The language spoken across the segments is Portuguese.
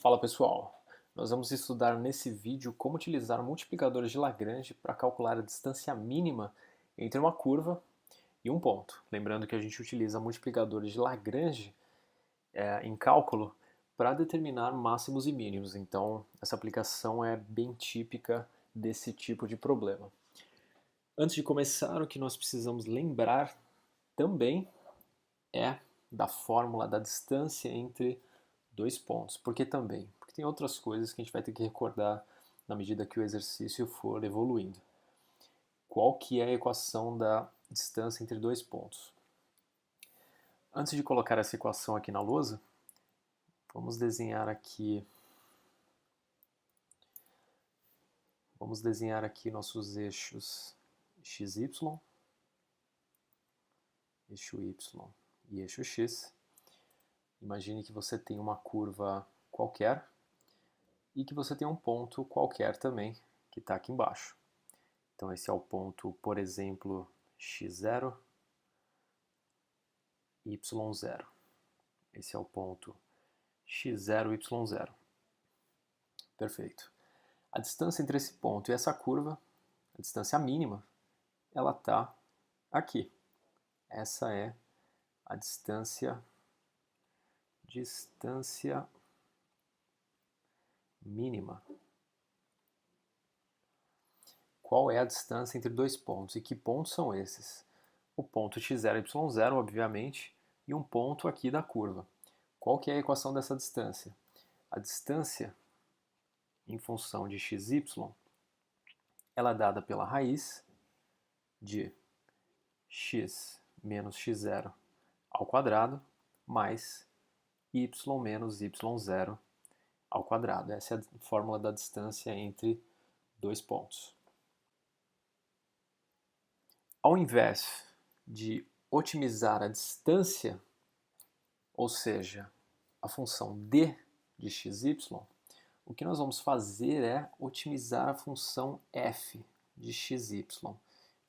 Fala pessoal, nós vamos estudar nesse vídeo como utilizar multiplicadores de Lagrange para calcular a distância mínima entre uma curva e um ponto. Lembrando que a gente utiliza multiplicadores de Lagrange em cálculo para determinar máximos e mínimos, então essa aplicação é bem típica desse tipo de problema. Antes de começar, o que nós precisamos lembrar também é da fórmula da distância entre dois pontos. Por que também? Porque tem outras coisas que a gente vai ter que recordar na medida que o exercício for evoluindo. Qual que é a equação da distância entre dois pontos? Antes de colocar essa equação aqui na lousa, vamos desenhar aqui nossos eixos xy, eixo y e eixo x. Imagine que você tem uma curva qualquer e que você tem um ponto qualquer também, que está aqui embaixo. Então esse é o ponto, por exemplo, x0, y0. Esse é o ponto x0, y0. Perfeito. A distância entre esse ponto e essa curva, a distância mínima, ela está aqui. Essa é a distância mínima. Qual é a distância entre dois pontos? E que pontos são esses? O ponto x0, y0, obviamente, e um ponto aqui da curva. Qual que é a equação dessa distância? A distância em função de xy, ela é dada pela raiz de x menos x0 ao quadrado mais y menos y0 ao quadrado. Essa é a fórmula da distância entre dois pontos. Ao invés de otimizar a distância, ou seja, a função d de xy, o que nós vamos fazer é otimizar a função f de xy.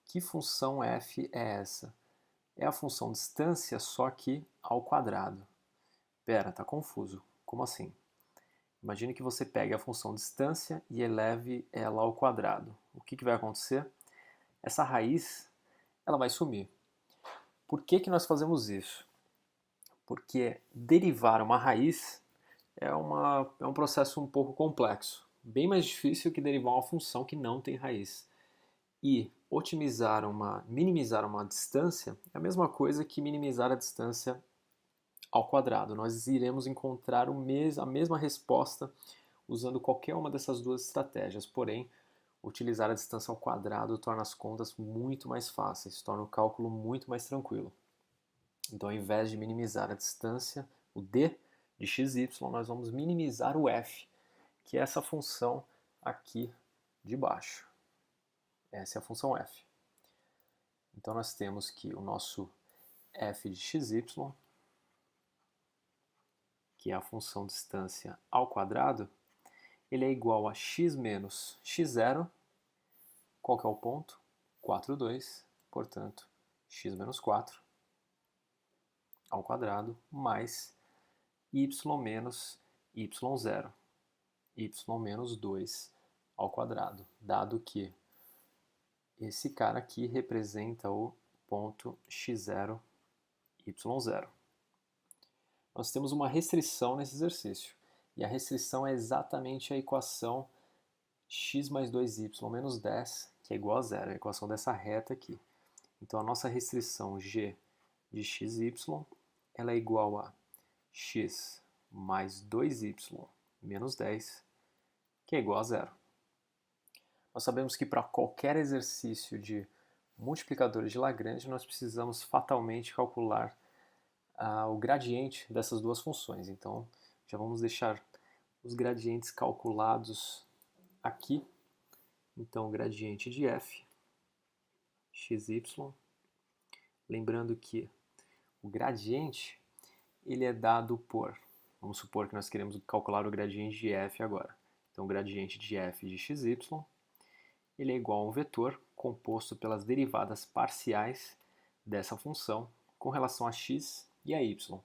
Que função f é essa? É a função distância, só que ao quadrado. Pera, tá confuso. Como assim? Imagine que você pegue a função distância e eleve ela ao quadrado. O que vai acontecer? Essa raiz ela vai sumir. Por que nós fazemos isso? Porque derivar uma raiz é um processo um pouco complexo. Bem mais difícil que derivar uma função que não tem raiz. E minimizar uma distância é a mesma coisa que minimizar a distância ao quadrado. Nós iremos encontrar a mesma resposta usando qualquer uma dessas duas estratégias, porém, utilizar a distância ao quadrado torna as contas muito mais fáceis, torna o cálculo muito mais tranquilo. Então, ao invés de minimizar a distância, o d de xy, nós vamos minimizar o f, que é essa função aqui de baixo. Essa é a função f. Então, nós temos que o nosso f de xy, que é a função distância ao quadrado, ele é igual a x menos x0. Qual que é o ponto? 4, 2. Portanto, x menos 4 ao quadrado mais y menos y0. Y menos 2 ao quadrado, dado que esse cara aqui representa o ponto x0, y0. Nós temos uma restrição nesse exercício, e a restrição é exatamente a equação x mais 2y menos 10, que é igual a zero, a equação dessa reta aqui. Então a nossa restrição g de xy ela é igual a x mais 2y menos 10, que é igual a zero. Nós sabemos que para qualquer exercício de multiplicadores de Lagrange, nós precisamos fatalmente calcular o gradiente dessas duas funções. Então, já vamos deixar os gradientes calculados aqui. Então, o gradiente de f, xy, lembrando que o gradiente ele é dado por, vamos supor que nós queremos calcular o gradiente de f agora. Então, o gradiente de f de xy ele é igual a um vetor composto pelas derivadas parciais dessa função com relação a x e a y.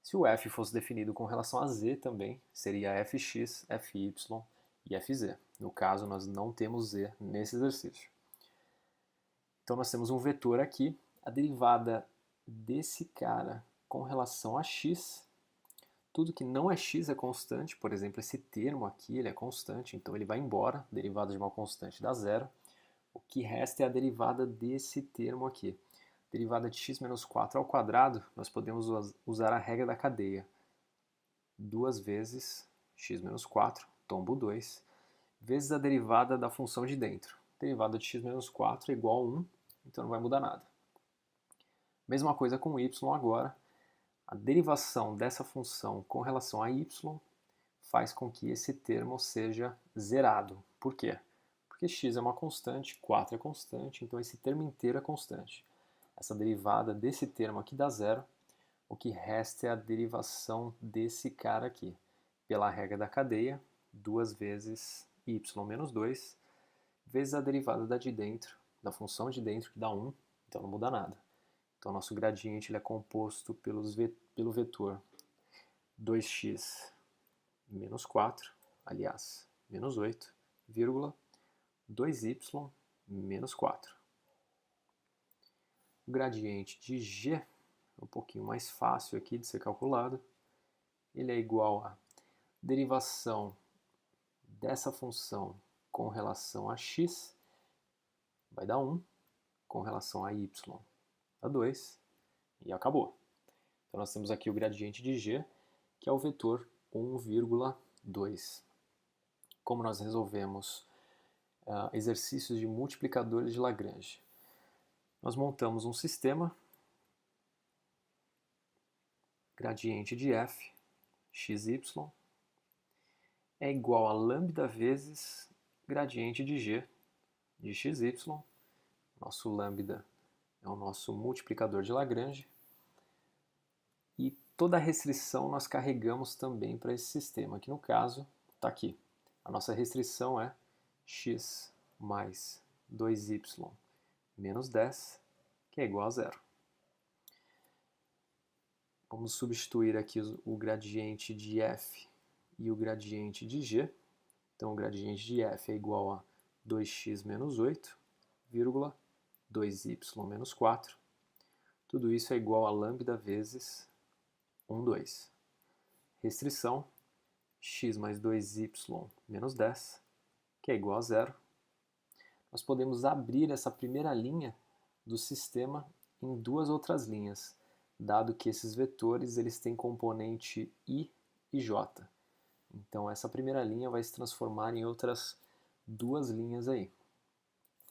Se o f fosse definido com relação a z também, seria fx, fy e fz. No caso, nós não temos z nesse exercício. Então nós temos um vetor aqui, a derivada desse cara com relação a x, tudo que não é x é constante, por exemplo, esse termo aqui ele é constante, então ele vai embora, derivada de uma constante dá zero. O que resta é a derivada desse termo aqui. Derivada de x menos 4 ao quadrado, nós podemos usar a regra da cadeia. 2 vezes x menos 4, tombo 2, vezes a derivada da função de dentro. Derivada de x menos 4 é igual a 1, então não vai mudar nada. Mesma coisa com y agora. A derivação dessa função com relação a y faz com que esse termo seja zerado. Por quê? Porque x é uma constante, 4 é constante, então esse termo inteiro é constante. Essa derivada desse termo aqui dá zero. O que resta é a derivação desse cara aqui. Pela regra da cadeia, 2 vezes y menos 2, vezes a derivada da de dentro, da função de dentro, que dá 1, então não muda nada. Então, nosso gradiente ele é composto pelo vetor 2x menos 4, aliás, menos 8, vírgula, 2y menos 4. O gradiente de g é um pouquinho mais fácil aqui de ser calculado. Ele é igual a derivação dessa função com relação a x, vai dar 1, com relação a y, dá 2, e acabou. Então nós temos aqui o gradiente de g, que é o vetor 1,2. Como nós resolvemos exercícios de multiplicadores de Lagrange? Nós montamos um sistema, gradiente de f, xy, é igual a lambda vezes gradiente de g, de xy. Nosso lambda é o nosso multiplicador de Lagrange. E toda a restrição nós carregamos também para esse sistema, que no caso está aqui. A nossa restrição é x mais 2y menos 10, que é igual a zero. Vamos substituir aqui o gradiente de f e o gradiente de g. Então, o gradiente de f é igual a 2x menos 8, vírgula, 2y menos 4. Tudo isso é igual a lambda vezes 1, 2. Restrição, x mais 2y menos 10, que é igual a zero. Nós podemos abrir essa primeira linha do sistema em duas outras linhas, dado que esses vetores eles têm componente i e j. Então essa primeira linha vai se transformar em outras duas linhas aí.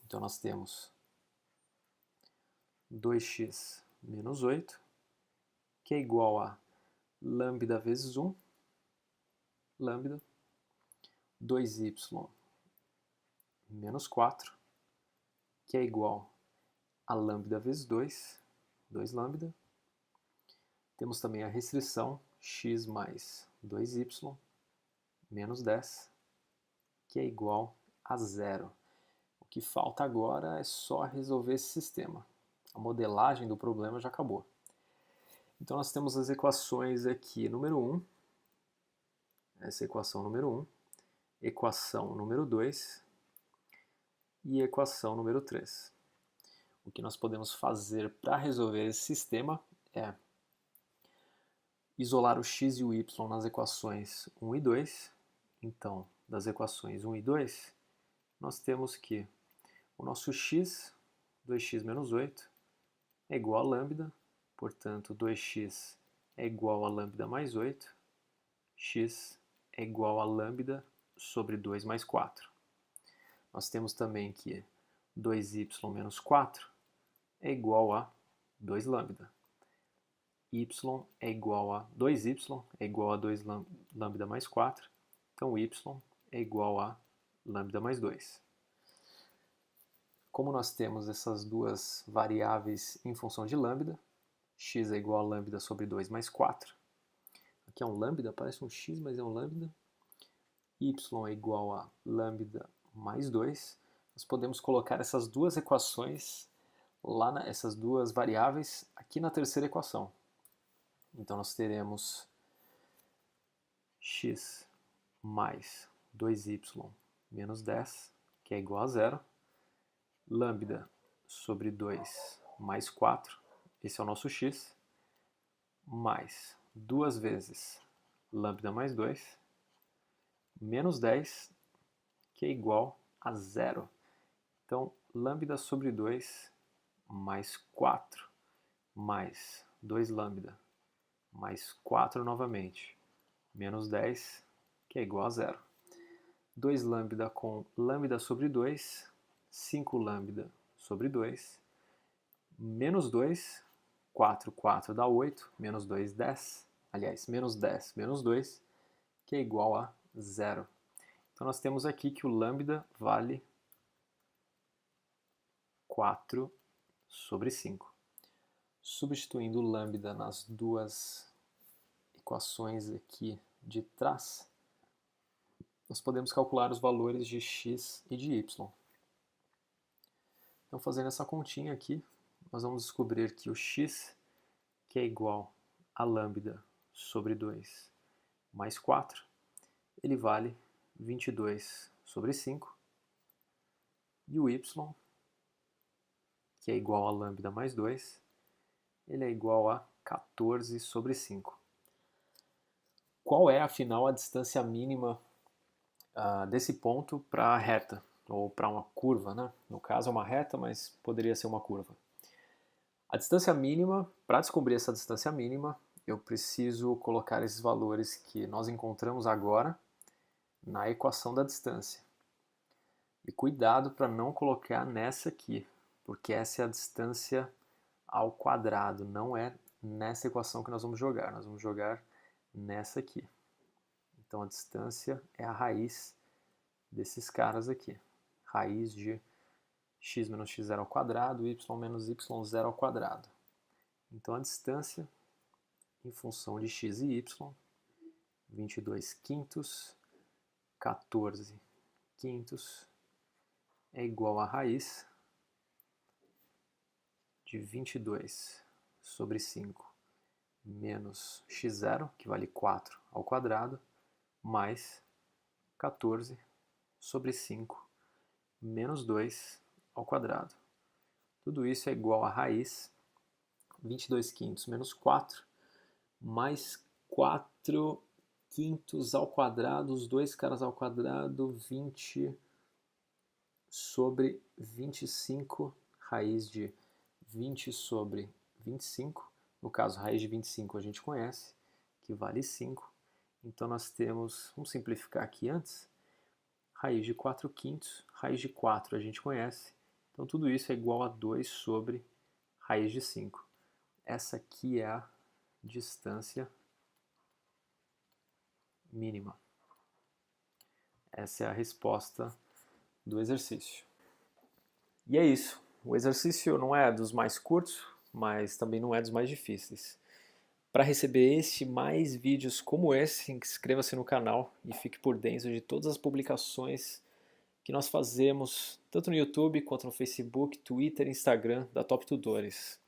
Então nós temos 2x menos 8, que é igual a lambda vezes 1, lambda, 2y menos 4, que é igual a lambda vezes 2, 2 lambda. Temos também a restrição x mais 2y menos 10, que é igual a zero. O que falta agora é só resolver esse sistema. A modelagem do problema já acabou. Então nós temos as equações aqui, número 1, essa equação número 1, equação número 2 e equação número 3. O que nós podemos fazer para resolver esse sistema é isolar o x e o y nas equações 1 e 2. Então, das equações 1 e 2, nós temos que o nosso x, 2x menos 8, é igual a lambda, portanto, 2x é igual a lambda mais 8, x é igual a lambda sobre 2 mais 4. Nós temos também que 2y menos 4 é igual a 2 lambda. Y é igual a 2y, é igual a 2 lambda mais 4, então y é igual a lambda mais 2. Como nós temos essas duas variáveis em função de lambda, x é igual a lambda sobre 2 mais 4. Aqui é um lambda, parece um x, mas é um lambda. Y é igual a lambda mais 2. Nós podemos colocar essas duas equações, essas duas variáveis, aqui na terceira equação. Então nós teremos x mais 2y menos 10, que é igual a zero. Lambda sobre 2 mais 4, esse é o nosso x, mais 2 vezes lambda mais 2, menos 10, que é igual a zero. Então, lambda sobre 2 mais 4, mais 2 lambda, mais 4 novamente, menos 10, que é igual a zero. 2 lambda com lambda sobre 2, 5 lambda sobre 2, menos 2, 4, 4 dá 8, menos 2, 10. Aliás, menos 10, menos 2, que é igual a zero. Então nós temos aqui que o lambda vale 4 sobre 5. Substituindo o lambda nas duas equações aqui de trás, nós podemos calcular os valores de x e de y. Então, fazendo essa continha aqui, nós vamos descobrir que o x, que é igual a lambda sobre 2 mais 4, ele vale 22 sobre 5. E o y, que é igual a lambda mais 2, ele é igual a 14 sobre 5. Qual é, afinal, a distância mínima desse ponto para a reta, ou para uma curva, né? No caso é uma reta, mas poderia ser uma curva. A distância mínima, para descobrir essa distância mínima, eu preciso colocar esses valores que nós encontramos agora na equação da distância. E cuidado para não colocar nessa aqui, porque essa é a distância ao quadrado, não é nessa equação que nós vamos jogar nessa aqui. Então a distância é a raiz desses caras aqui, raiz de x menos x0 ao quadrado, y menos y0 ao quadrado. Então a distância em função de x e y, 22 quintos, 14 quintos, é igual a raiz de 22 sobre 5 menos x0, que vale 4 ao quadrado, mais 14 sobre 5 menos 2 ao quadrado. Tudo isso é igual a raiz 22 quintos menos 4, mais 4 quintos ao quadrado, os dois caras ao quadrado, 20 sobre 25, raiz de 20 sobre 25, no caso, raiz de 25 a gente conhece, que vale 5. Então nós temos, vamos simplificar aqui antes, raiz de 4 quintos, raiz de 4 a gente conhece, então tudo isso é igual a 2 sobre raiz de 5. Essa aqui é a distância mínima. Essa é a resposta do exercício. E é isso. O exercício não é dos mais curtos, mas também não é dos mais difíceis. Para receber este e mais vídeos como esse, inscreva-se no canal e fique por dentro de todas as publicações que nós fazemos, tanto no YouTube quanto no Facebook, Twitter e Instagram da Top Tutores.